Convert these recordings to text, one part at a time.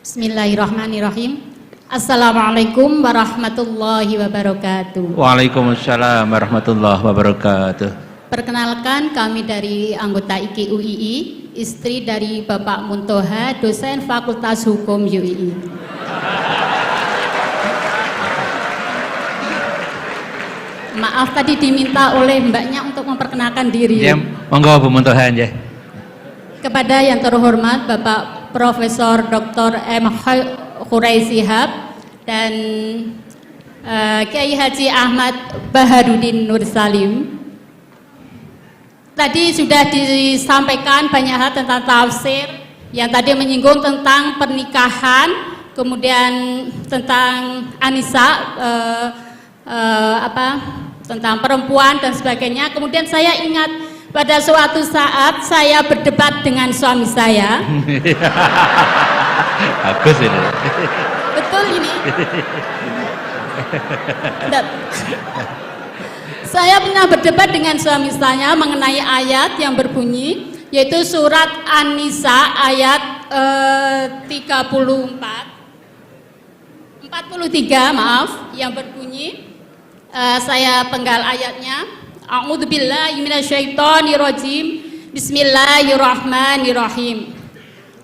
Bismillahirrahmanirrahim. Assalamualaikum warahmatullahi wabarakatuh. Waalaikumsalam warahmatullahi wabarakatuh. Perkenalkan, kami dari anggota IKI UII, istri dari Bapak Muntoha, dosen Fakultas Hukum UII. Maaf, tadi diminta oleh mbaknya untuk memperkenalkan diri. Ya, monggo Bu Muntoha ya. Kepada yang terhormat Bapak Profesor Dr. M. Khurai Shihab dan Kiai Haji Ahmad Baharudin Nur Salim. Tadi sudah disampaikan banyak hal tentang tafsir, yang tadi menyinggung tentang pernikahan, kemudian tentang Anisa, tentang perempuan dan sebagainya. Kemudian saya ingat pada suatu saat saya berdebat dengan suami saya. Bagus ini. Betul ini. Saya pernah berdebat dengan suami saya mengenai ayat yang berbunyi, yaitu surat An-Nisa ayat 43 yang berbunyi, saya penggal ayatnya. A'udzubillahi minasyaitonirrajim. Bismillahirrahmanirrahim.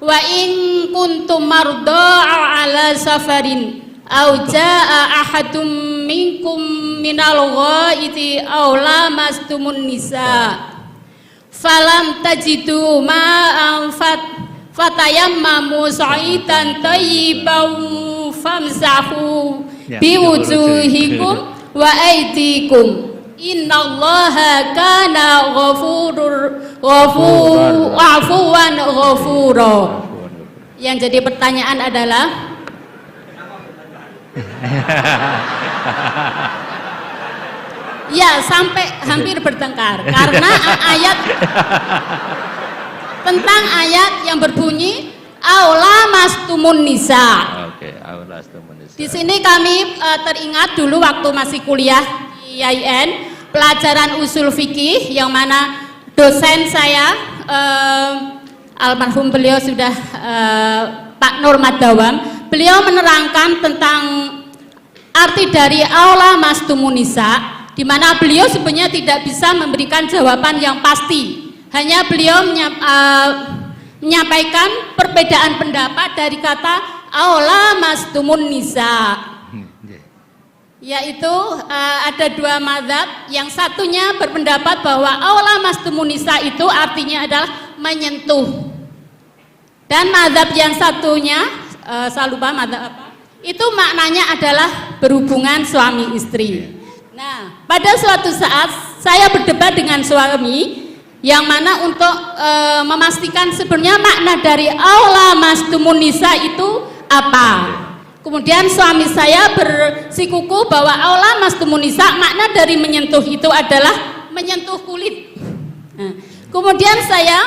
Wa in kuntum mardaa ala safarin aw jaa ahadum minkum minal ghaiti aw lamastumun nisa falam tajidu ma'an fatayammamu sa'idan thayyiban famsahu biwujuhikum wa aydikum innallaha kana afuwan ghafura. Yang jadi pertanyaan adalah ya, sampai hampir bertengkar karena ayat tentang ayat yang berbunyi aula mastumun nisa. Oke, aula mastumun nisa. Di sini kami teringat dulu waktu masih kuliah di IAIN, pelajaran usul fikih, yang mana dosen saya almarhum beliau sudah Pak Nur Madawam. Beliau menerangkan tentang arti dari aula mastumun nisa, di mana beliau sebenarnya tidak bisa memberikan jawaban yang pasti. Hanya beliau menyampaikan perbedaan pendapat dari kata aula mastumun nisa, yaitu ada dua mazhab. Yang satunya berpendapat bahwa aula mastumun nisa itu artinya adalah menyentuh, dan mazhab yang satunya saya lupa mazhab apa, itu maknanya adalah berhubungan suami istri. Nah, pada suatu saat saya berdebat dengan suami, yang mana untuk memastikan sebenarnya makna dari aula mastumun nisa itu apa. Kemudian suami saya bersikuku bahwa aula mastumun nisa, makna dari menyentuh itu adalah menyentuh kulit. Nah, kemudian saya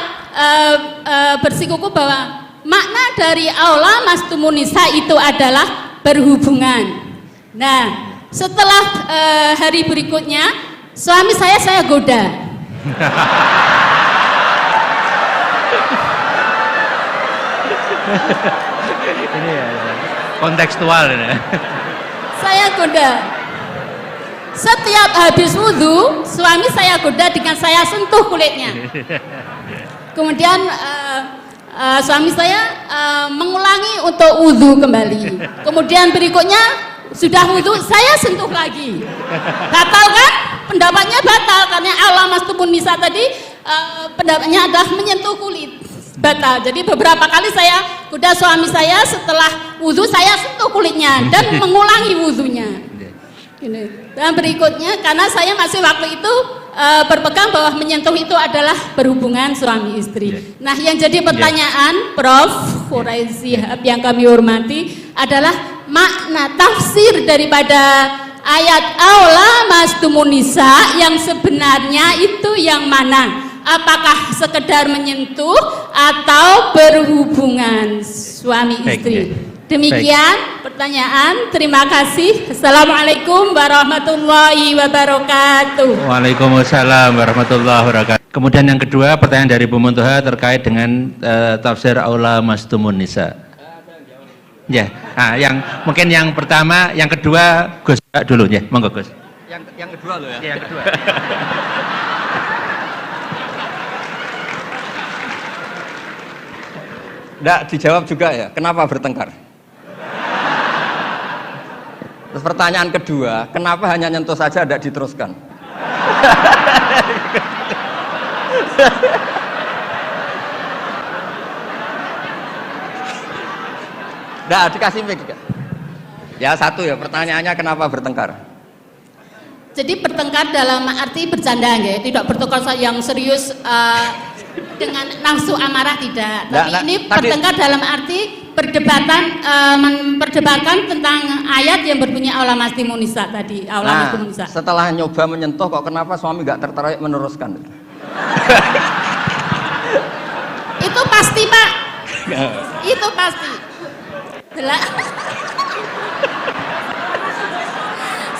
bersikuku bahwa makna dari aula mastumun nisa itu adalah berhubungan. Nah, setelah hari berikutnya suami saya goda. Ini ya, kontekstual ini. Saya goda. Setiap habis wudhu, suami saya goda dengan saya sentuh kulitnya. Kemudian suami saya mengulangi untuk wudhu kembali. Kemudian berikutnya sudah wudhu, saya sentuh lagi. Batal kan? Pendapatnya batal karena aula mastumun nisa tadi pendapatnya adalah menyentuh kulit. Batal. Jadi beberapa kali saya goda suami saya, setelah wudhu saya sentuh kulitnya dan mengulangi wudhunya. Dan berikutnya, karena saya masih waktu itu berpegang bahwa menyentuh itu adalah berhubungan suami istri. Nah, yang jadi pertanyaan Prof. Khurai Shihab yang kami hormati adalah makna tafsir daripada ayat aula mastumun nisa yang sebenarnya itu yang mana? Apakah sekedar menyentuh atau berhubungan suami istri? Demikian pertanyaan. Terima kasih. Assalamualaikum warahmatullahi wabarakatuh. Waalaikumsalam warahmatullahi wabarakatuh. Kemudian yang kedua, pertanyaan dari Bu Muntoha terkait dengan tafsir aula mastumun nisa. Ya, nah, yang mungkin yang pertama, yang kedua Gus dulu ya, monggo Gus. Yang kedua loh ya. Ya, yang kedua. Nggak dijawab juga ya, kenapa bertengkar? Terus pertanyaan kedua, kenapa hanya nyentuh saja tidak diteruskan? Nggak dikasih mic. Ya satu ya, pertanyaannya kenapa bertengkar? Jadi bertengkar dalam arti bercanda ya, tidak bertengkar yang serius dengan nafsu amarah tidak. Tapi ini bertengkar dalam arti memperdebatkan tentang ayat yang berbunyi aula masti munisa tadi, aula masti munisa. Setelah nyoba menyentuh kok kenapa suami nggak tertarik meneruskan? Itu pasti Pak. Itu pasti.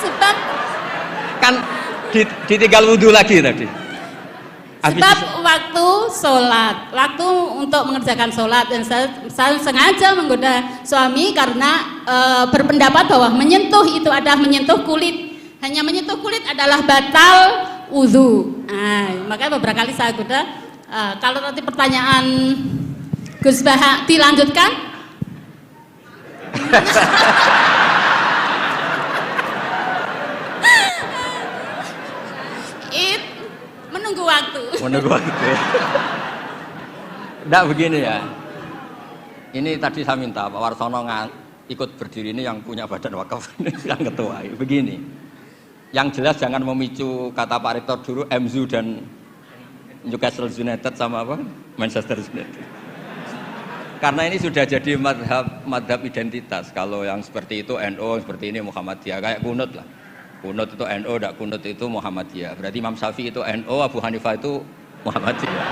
Sebab Kan ditinggal wudhu lagi tadi. Sebab waktu sholat, waktu untuk mengerjakan sholat, dan saya sengaja menggoda suami karena berpendapat bahwa menyentuh itu adalah menyentuh kulit, hanya menyentuh kulit adalah batal wudhu. Nah, makanya beberapa kali saya goda. Kalau nanti pertanyaan Gus Baha dilanjutkan. Menunggu waktu. Menunggu waktu. Nggak begini ya. Ini tadi saya minta Pak Warsono ikut berdiri ini yang punya badan wakaf, yang ketua. Begini. Yang jelas jangan memicu kata Pak Rektor dulu MZU dan Newcastle United sama apa? Manchester United. Karena ini sudah jadi madhab identitas. Kalau yang seperti itu NU, seperti ini Muhammadiyah, kayak kunut lah. Kunut itu NU, tidak kunut itu Muhammadiyah. Berarti Imam Syafi'i itu NU, Abu Hanifah itu Muhammadiyah.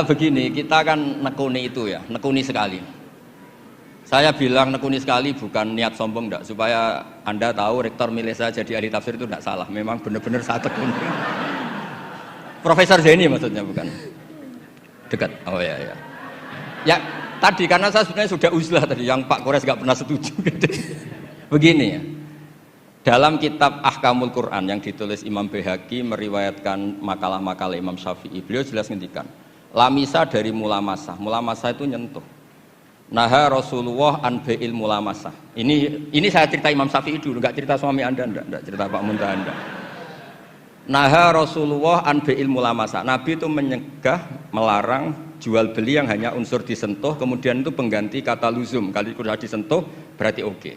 Begini, kita kan nekuni itu ya, nekuni sekali. Saya bilang nekuni sekali bukan niat sombong enggak, supaya Anda tahu Rektor milih saya jadi ahli tafsir itu tidak salah. Memang benar-benar saya tekuni. Profesor Zaini maksudnya bukan? Dekat. Oh ya ya. Ya tadi karena saya sebenarnya sudah uzlah tadi, yang Pak Kores nggak pernah setuju. Begini ya, dalam kitab Ahkamul Quran yang ditulis Imam Baihaqi meriwayatkan makalah-makalah Imam Syafi'i, beliau jelas ngendikan lamisa dari mulamasah. Mulamasah itu nyentuh. Naha Rasulullah an bai'il mulamasah. Ini saya cerita Imam Syafi'i dulu, nggak cerita suami Anda, enggak cerita Pak Muntaha Anda. Naha Rasulullah an bai'il mulamasah. Nabi itu menyegah, melarang jual beli yang hanya unsur disentuh, kemudian itu pengganti kata luzum. Kali sudah disentuh berarti oke.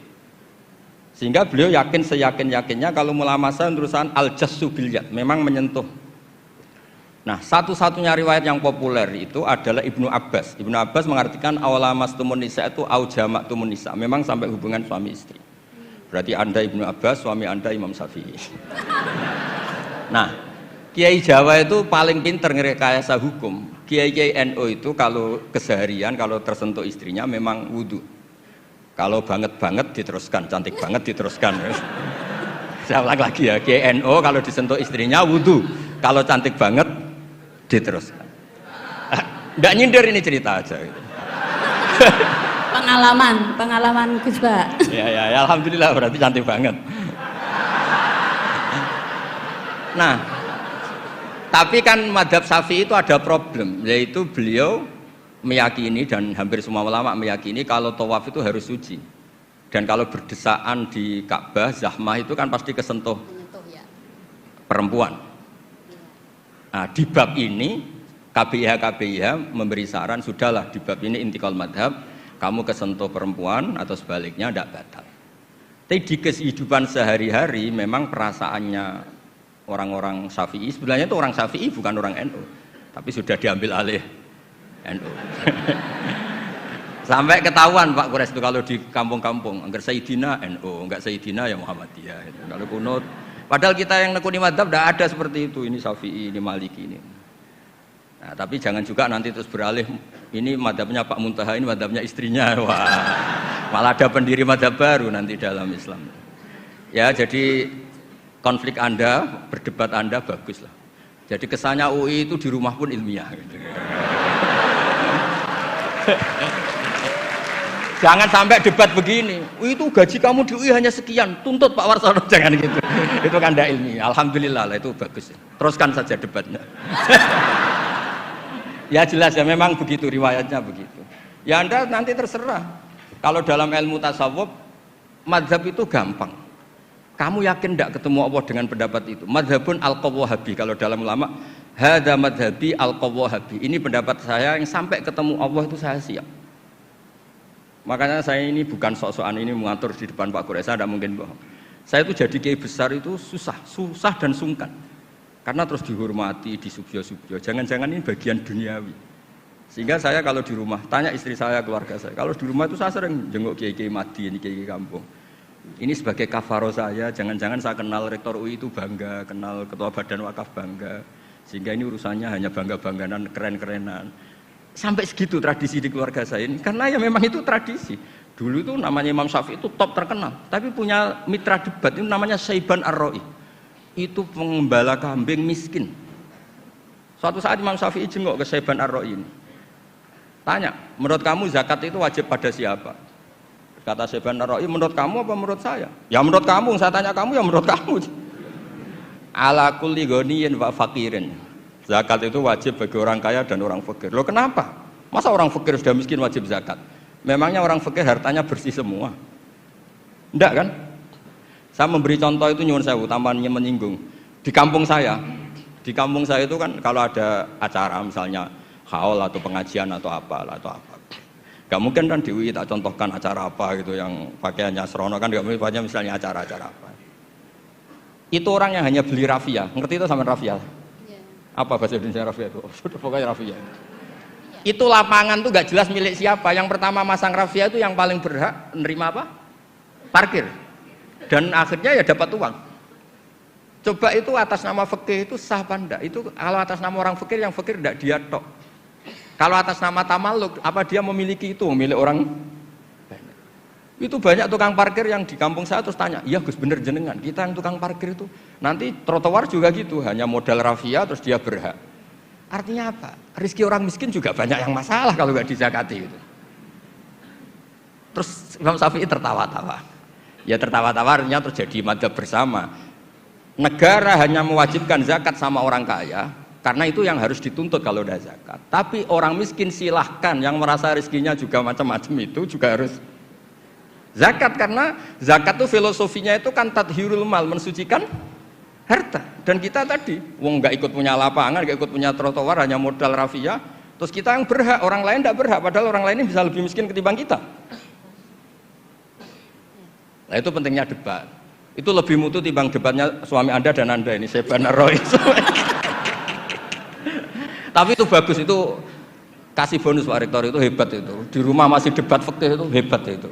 Sehingga beliau yakin seyakin-yakinnya kalau mulamasah terusan al-jassu bil yad, memang menyentuh. Nah, satu-satunya riwayat yang populer itu adalah Ibnu Abbas. Ibnu Abbas mengartikan awalamas tumun nisa itu au jamak tumun nisa, memang sampai hubungan suami istri. Berarti Anda Ibnu Abbas, suami Anda Imam Syafi'i. Nah, Kiai Jawa itu paling pinter ngerekayasa hukum. Kiai-kiai NU itu kalau keseharian, kalau tersentuh istrinya memang wudhu. Kalau banget-banget diteruskan, cantik banget diteruskan. Saya ulang lagi ya, Kiai NU kalau disentuh istrinya wudhu. Kalau cantik banget diteruskan. Nggak nyindir, ini cerita aja. Pengalaman Gus Ba. Ya, alhamdulillah berarti cantik banget. Nah, tapi kan madhab Syafi'i itu ada problem, yaitu beliau meyakini dan hampir semua ulama meyakini kalau tawaf itu harus suci. Dan kalau berdesaan di Ka'bah, zahmah itu kan pasti kesentuh perempuan. Nah, di bab ini KBIH memberi saran, sudahlah di bab ini intikal madhab, kamu kesentuh perempuan atau sebaliknya tidak batal. Tapi di kehidupan sehari-hari memang perasaannya orang-orang Syafi'i, sebenarnya itu orang Syafi'i bukan orang NU, tapi sudah diambil alih NU. Sampai ketahuan Pak Kures itu kalau di kampung-kampung, enggak Sayyidina NU, enggak Sayyidina ya Muhammadiyah. Kalau kunut, padahal kita yang nekuni madhab tidak ada seperti itu. Ini Syafi'i, ini Maliki ini. Nah, tapi jangan juga nanti terus beralih. Ini madhabnya Pak Muntaha, ini madhabnya istrinya. Wah, malah ada pendiri madhab baru nanti dalam Islam. Ya, jadi konflik Anda, berdebat Anda bagus lah. Jadi kesannya UI itu di rumah pun ilmiah. Gitu. Jangan sampai debat begini, itu gaji kamu di UI hanya sekian, tuntut Pak Warsono, jangan gitu. Itu kan tidak ilmiah. Alhamdulillah lah, itu bagus. Teruskan saja debatnya. Ya jelas ya, memang begitu riwayatnya begitu. Ya Anda nanti terserah. Kalau dalam ilmu tasawuf, madhab itu gampang. Kamu yakin tidak ketemu Allah dengan pendapat itu? Madhabun al-qawwahabi, kalau dalam ulama, hadza madhabi al-qawwahabi. Ini pendapat saya yang sampai ketemu Allah itu saya siap. Makanya saya ini bukan sok-sokan ini mengatur di depan Pak Quraish, saya tidak mungkin bohong. Saya itu jadi kiai besar itu susah dan sungkan. Karena terus dihormati, disubyo-subyo. Jangan-jangan ini bagian duniawi. Sehingga saya kalau di rumah, tanya istri saya, keluarga saya. Kalau di rumah itu saya sering jenguk kiai-kiai madi, ini kiai-kiai kampung. Ini sebagai kafaro saya, jangan-jangan saya kenal rektor UI itu bangga, kenal ketua badan wakaf bangga. Sehingga ini urusannya hanya bangga-bangganan, keren-kerenan. Sampai segitu tradisi di keluarga saya ini, karena ya memang itu tradisi. Dulu itu namanya Imam Syafi'i itu top terkenal, tapi punya mitra debat itu namanya Syaiban Ar-Ra'i. Itu pengembala kambing miskin. Suatu saat Imam Syafi'i jenguk ke Syaiban Ar-Ra'i ini. Tanya, menurut kamu zakat itu wajib pada siapa? Kata Syaiban Ar-Ra'i, menurut kamu apa menurut saya? Ya menurut kamu, saya tanya kamu ya menurut kamu. Ala kulli ghaniyin wa faqirin. Zakat itu wajib bagi orang kaya dan orang fakir. Loh kenapa? Masa orang fakir sudah miskin wajib zakat? Memangnya orang fakir hartanya bersih semua? Enggak kan? Saya memberi contoh itu nyuwun sewu, tambahannya menyinggung. Di kampung saya itu kan kalau ada acara misalnya haul atau pengajian atau apa. Gak mungkin kan di UI tak contohkan acara apa gitu yang pakaiannya serono kan, gak mungkin misalnya acara-acara apa. Itu orang yang hanya beli rafia, ngerti itu sama rafia? Apa bahasa Indonesia rafia itu? Pokoknya rafia. Itu lapangan tuh gak jelas milik siapa. Yang pertama masang rafia itu yang paling berhak menerima apa? Parkir. Dan akhirnya ya dapat uang. Coba itu atas nama fikih itu sah apa enggak? Itu kalau atas nama orang fikir, yang fikir enggak dia tok. Kalau atas nama tamaluk, apa dia memiliki itu, milik orang banyak. Itu banyak tukang parkir yang di kampung saya terus tanya, iya Gus bener jenengan, kita yang tukang parkir itu nanti trotoar juga gitu, hanya modal rafia terus dia berhak. Artinya apa? Rezeki orang miskin juga banyak yang masalah kalau nggak dizakati itu. Terus Imam Syafi'i tertawa-tawa. Ya tertawa-tawa artinya terjadi madzhab bersama. Negara hanya mewajibkan zakat sama orang kaya, karena itu yang harus dituntut kalau udah zakat. Tapi orang miskin silahkan, yang merasa rezekinya juga macam-macam itu juga harus zakat, karena zakat itu filosofinya itu kan tathhirul mal, mensucikan harta. Dan kita tadi, wong nggak ikut punya lapangan, nggak ikut punya trotoar, hanya modal rafia, terus kita yang berhak, orang lain tidak berhak, padahal orang lain ini bisa lebih miskin ketimbang kita. Nah itu pentingnya debat. Itu lebih mutu timbang debatnya suami Anda dan Anda ini, Syaiban Ar-Ra'i. Tapi itu bagus, itu kasih bonus Pak Rektor, itu hebat itu. Di rumah masih debat fikih itu hebat itu.